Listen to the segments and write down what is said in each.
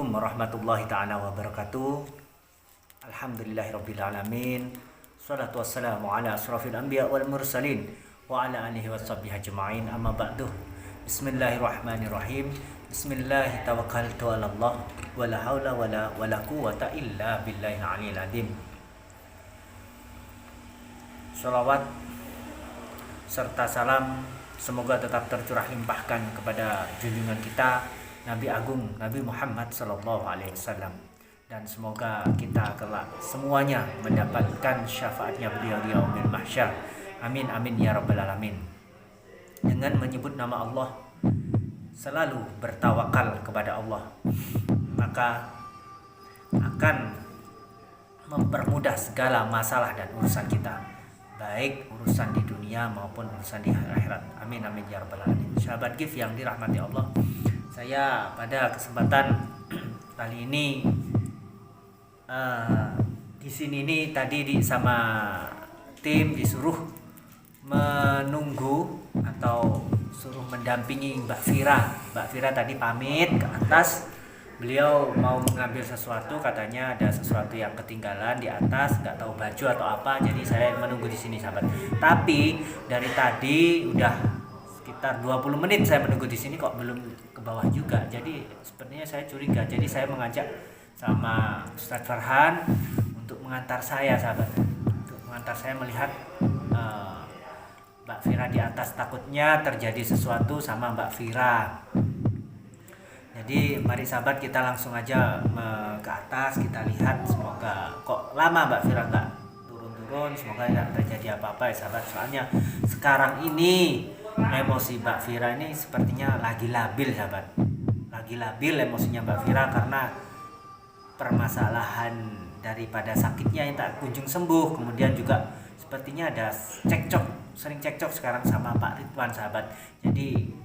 Assalamualaikum warahmatullahi ta'ala wabarakatuh. Alhamdulillahirrabbilalamin. Salatu wassalamu ala asrafil anbiya wal mursalin wa ala alihi washabbihi ajma'in, amma ba'du. Bismillahirrahmanirrahim. Bismillahi tawakkaltu ala Allah wa la hawla wa la quwwata illa billahil aliyil azim. Shalawat serta salam semoga tetap tercurah limpahkan kepada junjungan kita Nabi Agung Nabi Muhammad Sallallahu Alaihi Wasallam, dan semoga kita kelak semuanya mendapatkan syafaatnya beliau di yaumil mahsyar. Amin amin ya rabbal alamin. Dengan menyebut nama Allah, selalu bertawakal kepada Allah, maka akan mempermudah segala masalah dan urusan kita, baik urusan di dunia maupun urusan di akhirat. Amin amin ya rabbal alamin. Sahabat GIF yang dirahmati Allah, saya pada kesempatan kali ini di sini nih tadi sama tim disuruh menunggu atau suruh mendampingi Mbak Fira. Mbak Fira tadi pamit ke atas, beliau mau mengambil sesuatu, katanya ada sesuatu yang ketinggalan di atas, nggak tahu baju atau apa, jadi saya menunggu di sini sahabat. Tapi dari tadi udah sekitar 20 menit saya menunggu di sini kok belum ke bawah juga. Jadi sepertinya saya curiga. Jadi saya mengajak sama Ustadz Farhan untuk mengantar saya sahabat, untuk mengantar saya melihat Mbak Fira di atas. Takutnya terjadi sesuatu sama Mbak Fira. Jadi mari sahabat kita langsung aja ke atas, kita lihat. Semoga kok lama Mbak Fira nggak turun-turun, semoga tidak terjadi apa-apa ya sahabat. Soalnya sekarang ini emosi Mbak Fira ini sepertinya lagi labil sahabat, lagi labil emosinya Mbak Fira karena permasalahan daripada sakitnya yang tak kunjung sembuh. Kemudian juga sepertinya ada cekcok, sering cekcok sekarang sama Pak Ridwan sahabat. Jadi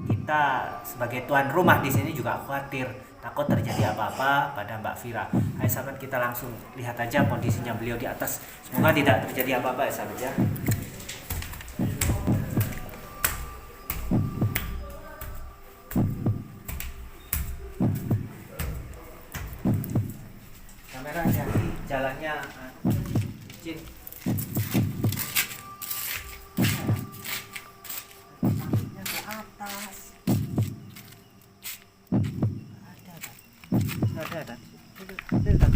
kita sebagai tuan rumah di sini juga khawatir, takut terjadi apa-apa pada Mbak Fira. Ayo sahabat kita langsung lihat aja kondisinya beliau di atas. Semoga tidak terjadi apa-apa ya sahabat ya. Kameranya jalannya licin. Sampingnya ke atas. Ada.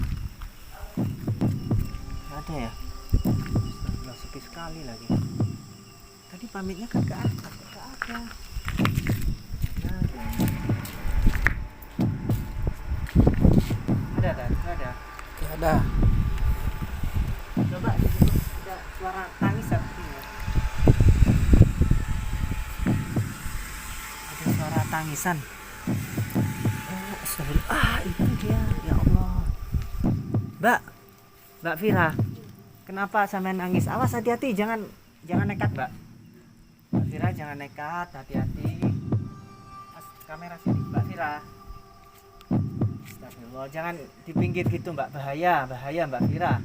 Ada ya? Astagfirullah, sepi sekali lagi. Tadi pamitnya kan ke atas, nggak ada. Ada. Ada. Coba di situ ada suara tangisan. Ada suara tangisan. Itu dia. Ya Allah. Mbak Fira, kenapa sampai nangis? Awas, hati-hati, jangan nekat, Mbak. Mbak Fira jangan nekat, hati-hati. Kamera sini, Mbak Fira. Astagfirullah, jangan di pinggir gitu Mbak, bahaya Mbak Fira.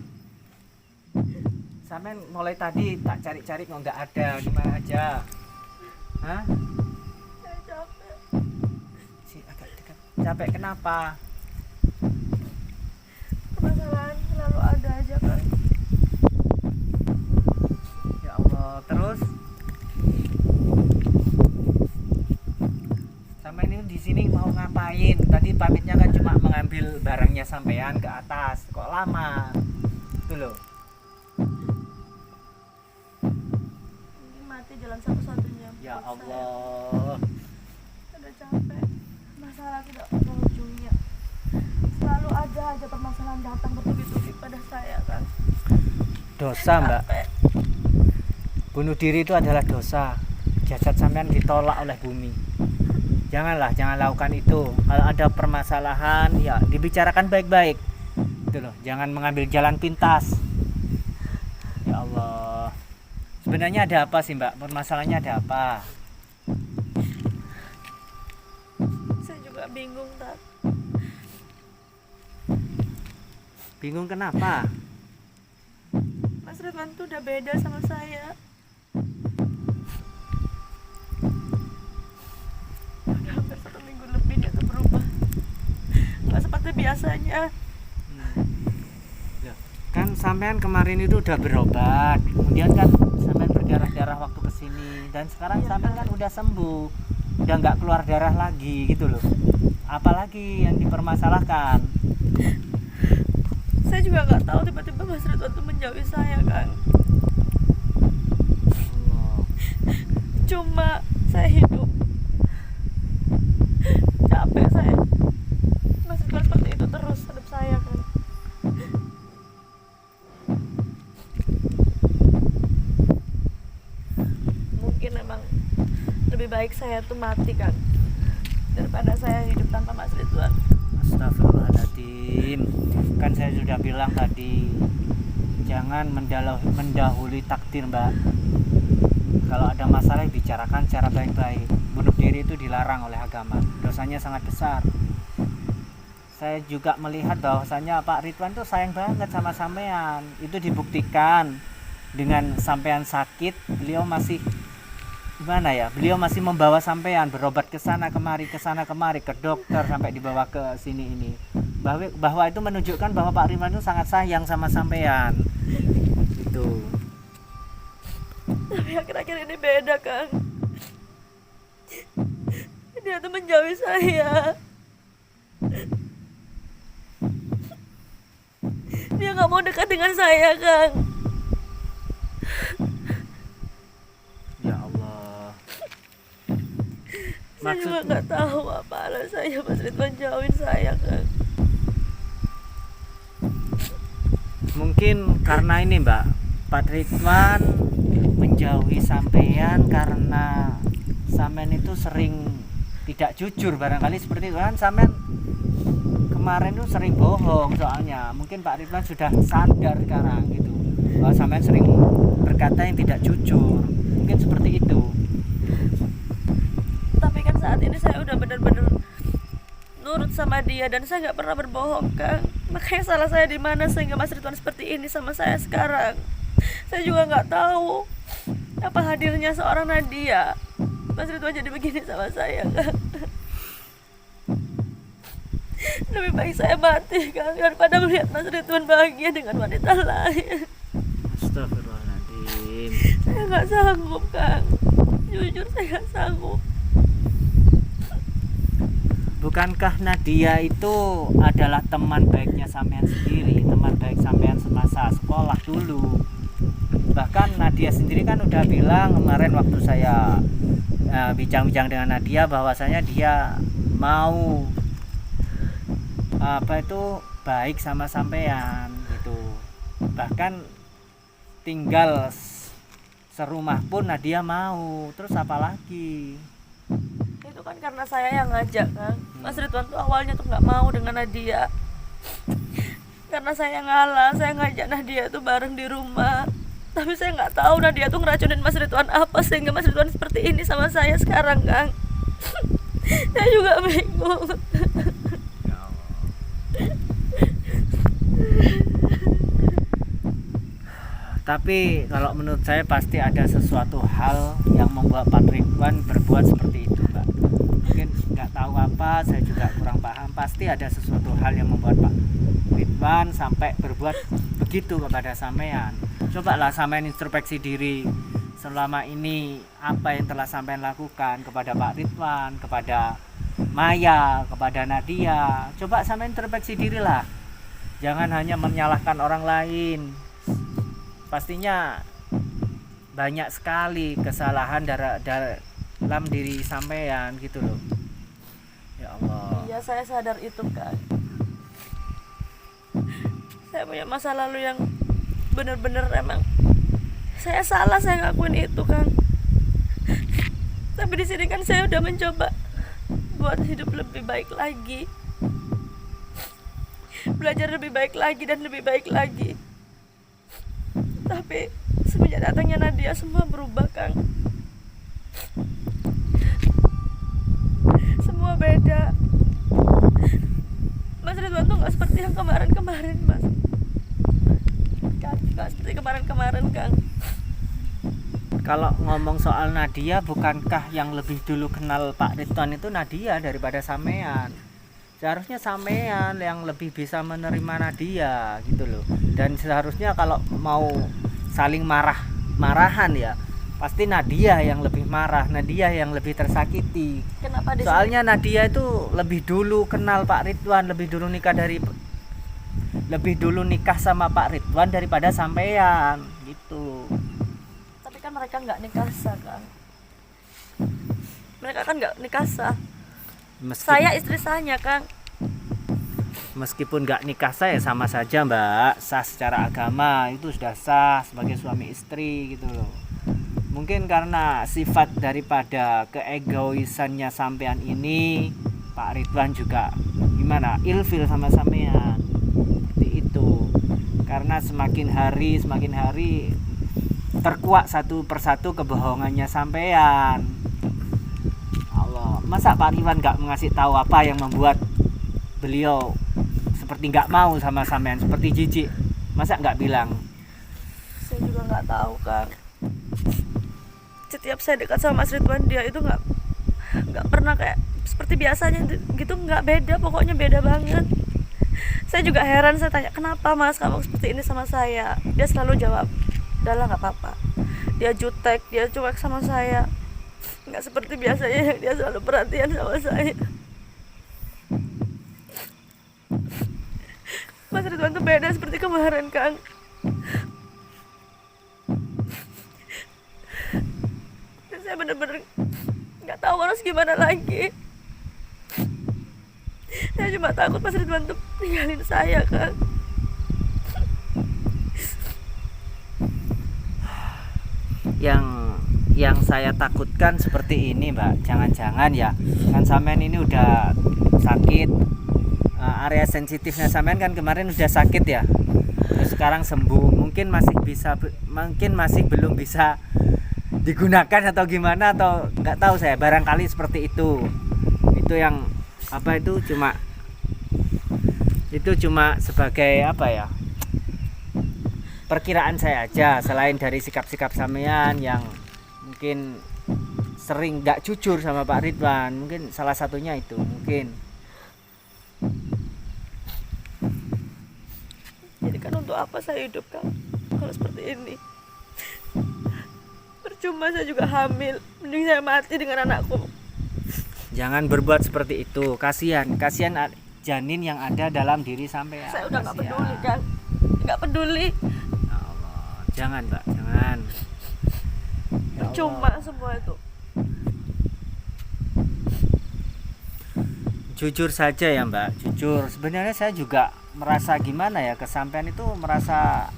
Sampai mulai tadi tak cari-cari kok nggak ada, gimana aja? Hah? Saya capek. Agak dekat. Capek kenapa? Permasalahan selalu ada aja kan. Ya Allah, terus sama ini di sini mau ngapain? Tadi pamitnya kan cuma mengambil barangnya sampean ke atas, kok lama? Itu loh. Ini mati jalan satu-satunya. Ya buat Allah. saya. Udah capek. Masalah tidak ada ujungnya. Selalu ada aja permasalahan datang bertubi-tubi pada saya kan. Dosa Mbak. Capek. Bunuh diri itu adalah dosa. Jasad sampean ditolak oleh bumi. Jangan lakukan itu. Kalau ada permasalahan ya dibicarakan baik-baik. Itu loh, jangan mengambil jalan pintas. Ya Allah. Sebenarnya ada apa sih Mbak? Permasalahannya ada apa? Saya juga bingung, Tat. Bingung kenapa? Mas Ridwan tuh udah beda sama saya. Udah hampir 1 minggu lebih dia tuh berubah. biasanya. Ya, kan sampean kemarin itu udah berobat, kemudian kan sampean berdarah-darah waktu kesini, dan sekarang Iya, sampean Kang. kan udah sembuh, udah nggak keluar darah lagi gitu loh. Apalagi yang dipermasalahkan? Saya juga nggak tahu tiba-tiba Mas Ridwan tuh menjauhi saya, Kang. Allah. Cuma saya hidup capek saya. Mas Ridwan seperti itu terus hidup saya, kan. Mungkin memang lebih baik saya tuh mati, kan, daripada saya hidup tanpa Mas Ridwan. Astagfirullahaladzim. Kan saya sudah bilang tadi, jangan mendahului takdir, Mbak. Kalau ada masalah bicarakan secara baik-baik. Bunuh diri itu dilarang oleh agama, dosanya sangat besar. Saya juga melihat bahwasanya Pak Ridwan tuh sayang banget sama sampean. Itu dibuktikan dengan sampean sakit, beliau masih gimana ya? Beliau masih membawa sampean berobat ke sana kemari ke dokter sampai dibawa ke sini ini. Bahwa itu menunjukkan bahwa Pak Ridwan itu sangat sayang sama sampean. Itu. Tapi akhir-akhir ini beda, Kang. Dia tuh menjauhi saya. Dia nggak mau dekat dengan saya, Kang. Ya Allah. Saya juga nggak tahu apa alasannya Mas Ridwan jauhin saya, Kang. Mungkin karena ini, Mbak, Pak Ridwan menjauhi sampean karena sampean itu sering tidak jujur, barangkali seperti itu kan. Sampean kemarin itu sering bohong, soalnya mungkin Pak Ridwan sudah sadar sekarang gitu bahwa sampean sering berkata yang tidak jujur, mungkin seperti itu. Tapi kan saat ini saya udah benar-benar nurut sama dia dan saya nggak pernah berbohong, Kang. Makanya salah saya di mana sehingga Mas Ridwan seperti ini sama saya sekarang. Saya juga nggak tahu apa hadirnya seorang Nadia Mas Ridwan jadi begini sama saya, Kang. Lebih baik saya mati, Kang, daripada melihat Mas Ridwan bahagia dengan wanita lain. Astagfirullahaladzim. Saya nggak sanggup, Kang. Jujur saya nggak sanggup. Bukankah Nadia itu adalah teman baiknya sampean sendiri, teman baik sampean semasa sekolah dulu? Bahkan Nadia sendiri kan udah bilang kemarin waktu saya bincang-bincang dengan Nadia bahwasanya dia mau baik sama sampean gitu. Bahkan tinggal serumah pun Nadia mau. Terus apa lagi? Itu kan karena saya yang ngajak, Kang. Mas Ridwan tuh awalnya tuh nggak mau dengan Nadia. Karena saya ngalah, saya ngajak Nadia tuh bareng di rumah. Tapi saya nggak tahu Nadia tuh ngeracunin Mas Ridwan apa sehingga Mas Ridwan seperti ini sama saya sekarang, Kang. Saya juga bingung. Ya Allah. Tapi kalau menurut saya pasti ada sesuatu hal yang membuat Pak Ridwan berbuat seperti itu, Mbak. Mungkin nggak tahu apa, saya juga kurang paham. Pasti ada sesuatu hal yang membuat Pak Ridwan sampai berbuat begitu kepada sampean. Cobalah sampean introspeksi diri selama ini, apa yang telah sampean lakukan kepada Pak Ridwan, kepada Maya, kepada Nadia. Coba sampean introspeksi dirilah. Jangan hanya menyalahkan orang lain. Pastinya banyak sekali kesalahan dalam diri sampean gitu loh. Ya Allah. Iya, saya sadar itu, Kang. Saya punya masa lalu yang benar-benar emang saya salah, saya ngakuin itu, Kang. Tapi di sini kan saya udah mencoba buat hidup lebih baik lagi, belajar lebih baik lagi dan lebih baik lagi. Tapi semenjak datangnya Nadia semua berubah, Kang. Semua beda. Mas Ridwan tuh gak seperti yang kemarin-kemarin, Mas. Gak seperti kemarin-kemarin, Kang. Kalau ngomong soal Nadia, bukankah yang lebih dulu kenal Pak Ridwan itu Nadia daripada sampean? Seharusnya sampean yang lebih bisa menerima Nadia gitu loh. Dan seharusnya kalau mau saling marahan ya, pasti Nadia yang lebih marah, Nadia yang lebih tersakiti. Kenapa di Soalnya Nadia itu lebih dulu kenal Pak Ridwan, lebih dulu nikah sama Pak Ridwan daripada sampean gitu. Tapi kan mereka nggak nikah sah, Kang. Mereka kan nggak nikah sah. Saya istri sahnya, Kang. Meskipun nggak nikah sah ya sama saja Mbak, sah secara agama itu sudah sah sebagai suami istri gitu loh. Mungkin karena sifat daripada keegoisannya sampean ini, Pak Ridwan juga gimana ilfil sama sampean seperti itu. Karena semakin hari terkuak satu persatu kebohongannya sampean. Allah, masa Pak Ridwan nggak mengasih tahu apa yang membuat beliau seperti nggak mau sama sampean, seperti jijik, masa nggak bilang? Saya juga nggak tahu, Kang. Setiap saya dekat sama Mas Ridwan, dia itu nggak pernah kayak seperti biasanya gitu, nggak, beda, pokoknya beda banget. Saya juga heran, saya tanya kenapa Mas kamu seperti ini sama saya, dia selalu jawab udahlah nggak apa-apa. Dia jutek, dia cuek sama saya, nggak seperti biasanya yang dia selalu perhatian sama saya. Mas Ridwan tuh beda seperti kemarin, Kang. Dan saya bener-bener nggak tahu harus gimana lagi. Saya cuma takut Mas Ridwan tuh ninggalin saya, Kang. Yang saya takutkan seperti ini Mbak, jangan-jangan ya kan sampean ini udah sakit, area sensitifnya sampean kan kemarin udah sakit ya, terus sekarang sembuh, mungkin masih belum bisa digunakan atau gimana, atau nggak tahu saya, barangkali seperti itu yang apa, itu cuma sebagai apa ya, perkiraan saya aja, selain dari sikap-sikap sampean yang mungkin sering nggak jujur sama Pak Ridwan, mungkin salah satunya itu mungkin. Jadi kan untuk apa saya hidup, Kang, kalau seperti ini? Percuma saya juga hamil, mending saya mati dengan anakku. Jangan berbuat seperti itu, kasihan janin yang ada dalam diri sampean. Saya udah nggak peduli, Kang, nggak peduli. Ya Allah, jangan Mbak, jangan. Ya Percuma Allah. semua itu. Jujur saja ya Mbak, jujur. Sebenarnya saya juga merasa gimana ya, kesampean itu merasa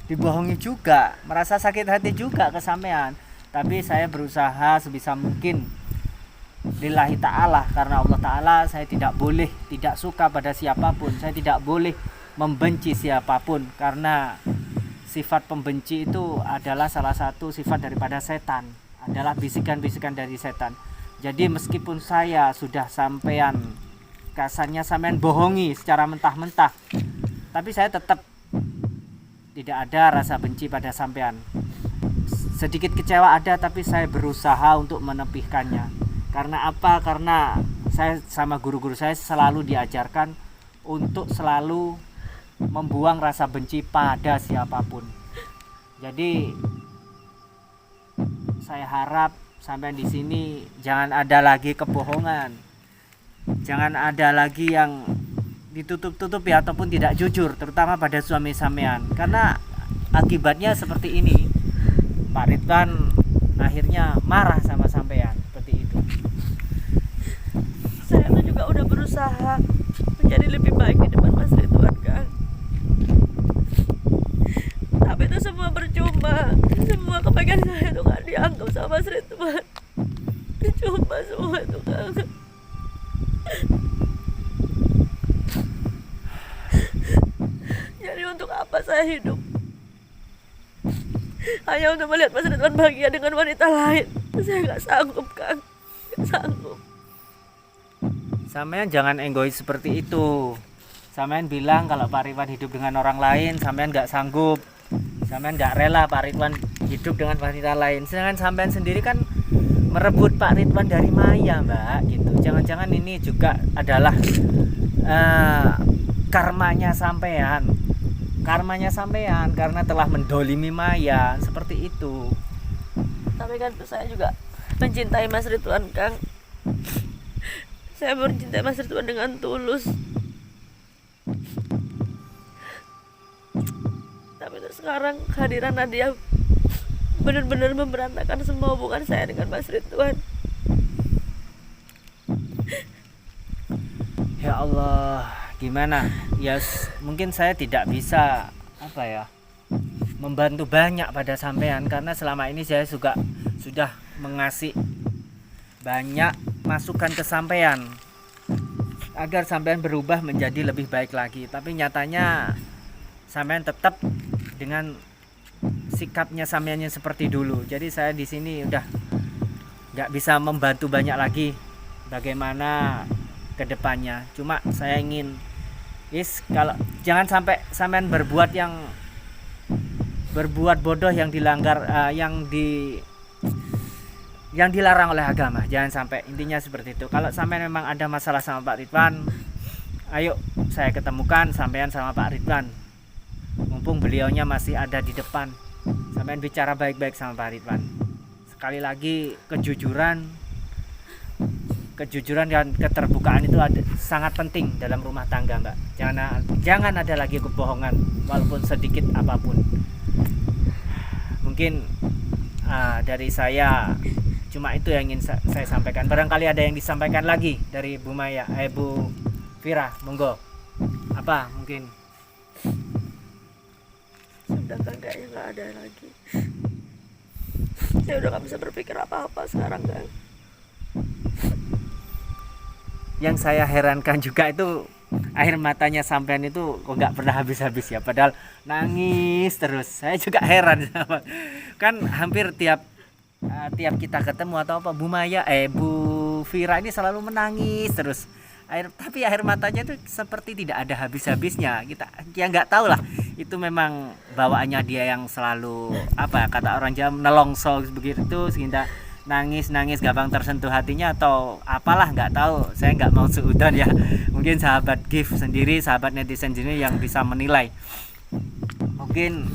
dibohongi juga, merasa sakit hati juga kesampean. Tapi saya berusaha sebisa mungkin lillahi ta'ala, karena Allah Ta'ala saya tidak boleh tidak suka pada siapapun, saya tidak boleh membenci siapapun, karena sifat pembenci itu adalah salah satu sifat daripada setan, adalah bisikan-bisikan dari setan. Jadi meskipun saya sudah sampean, kasarnya sampean bohongi secara mentah-mentah, tapi saya tetap tidak ada rasa benci pada sampean. Sedikit kecewa ada, tapi saya berusaha untuk menepihkannya. Karena apa? Karena saya sama guru-guru saya selalu diajarkan untuk selalu membuang rasa benci pada siapapun. Jadi saya harap sampai di sini jangan ada lagi kebohongan, jangan ada lagi yang ditutup-tutupi ataupun tidak jujur, terutama pada suami sampean. Karena akibatnya seperti ini, Pak Ridwan akhirnya marah sama sampean seperti itu. Saya tuh juga udah berusaha menjadi lebih baik di depan Mas Ridwan, Kang. Tapi itu semua percuma. Semua kebaikan saya tuh gak dianggap sama Mas Ridwan. Percuma semua itu, Kang. Jadi untuk apa saya hidup? Hanya untuk melihat Mas Ridwan bahagia dengan wanita lain. Saya gak sanggup, Kang. Gak sanggup. Sampean jangan egois seperti itu. Sampean bilang kalau Pak Ridwan hidup dengan orang lain, sampean nggak sanggup, sampean nggak rela Pak Ridwan hidup dengan wanita lain. Sedangkan sampean sendiri kan merebut Pak Ridwan dari Maya, Mbak, gitu. Jangan-jangan ini juga adalah karmanya sampean karena telah mendolimi Maya, seperti itu. Tapi kan saya juga mencintai Mas Ridwan, Kang. Saya mencintai Mas Ridwan dengan tulus. Tapi terus sekarang kehadiran Nadia benar-benar memberantakan semua hubungan saya dengan Mas Ridwan. Ya Allah, gimana? Ya mungkin saya tidak bisa membantu banyak pada sampean, karena selama ini saya juga sudah mengasih banyak masukan ke sampean agar sampean berubah menjadi lebih baik lagi. Tapi nyatanya sampean tetap dengan sikapnya sampeannya seperti dulu. Jadi saya di sini udah nggak bisa membantu banyak lagi bagaimana kedepannya. Cuma saya ingin kalau jangan sampai sampean berbuat bodoh yang dilanggar, yang dilarang oleh agama. Jangan sampai, intinya seperti itu. Kalau sampean memang ada masalah sama Pak Ridwan, ayo saya ketemukan sampean sama Pak Ridwan. Mumpung beliaunya masih ada di depan, sampean bicara baik-baik sama Pak Ridwan. Sekali lagi, kejujuran dan keterbukaan itu sangat penting dalam rumah tangga, Mbak. Jangan ada lagi kebohongan walaupun sedikit apapun. Mungkin dari saya cuma itu yang ingin saya sampaikan. Barangkali ada yang disampaikan lagi dari Bu Maya, Bu Fira, monggo. Apa mungkin? Sudah kan, kayaknya nggak ada lagi. Saya udah nggak bisa berpikir apa-apa sekarang, Kang. Yang saya herankan juga itu air matanya sampean itu kok nggak pernah habis-habis ya, padahal nangis terus. Saya juga heran sama, kan hampir tiap kita ketemu atau apa, Bu Fira ini selalu menangis terus. Tapi air matanya itu seperti tidak ada habis-habisnya. Kita ya nggak tahu lah, itu memang bawaannya dia yang selalu kata orang Jawa nelongso begitu, sehingga nangis gampang tersentuh hatinya atau apalah, nggak tahu. Saya nggak mau seudon ya, mungkin sahabat gift sendiri, sahabat netizen sendiri yang bisa menilai. Mungkin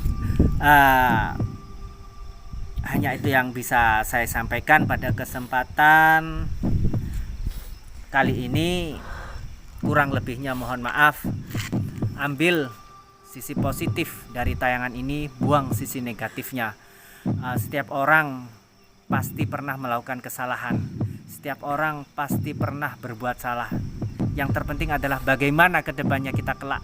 hanya itu yang bisa saya sampaikan pada kesempatan kali ini. Kurang lebihnya mohon maaf. Ambil sisi positif dari tayangan ini, buang sisi negatifnya. Setiap orang pasti pernah melakukan kesalahan. Setiap orang pasti pernah berbuat salah. Yang terpenting adalah bagaimana kedepannya kita kelak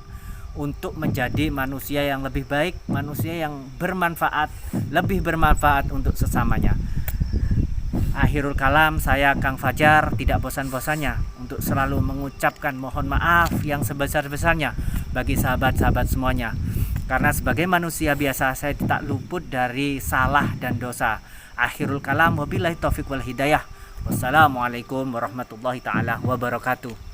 untuk menjadi manusia yang lebih baik, manusia yang bermanfaat, lebih bermanfaat untuk sesamanya. Akhirul kalam, saya Kang Fajar tidak bosan-bosannya untuk selalu mengucapkan mohon maaf yang sebesar-besarnya bagi sahabat-sahabat semuanya. Karena sebagai manusia biasa, saya tidak luput dari salah dan dosa. Akhirul kalam, wabillahi taufiq wal hidayah. Wassalamualaikum warahmatullahi taala wabarakatuh.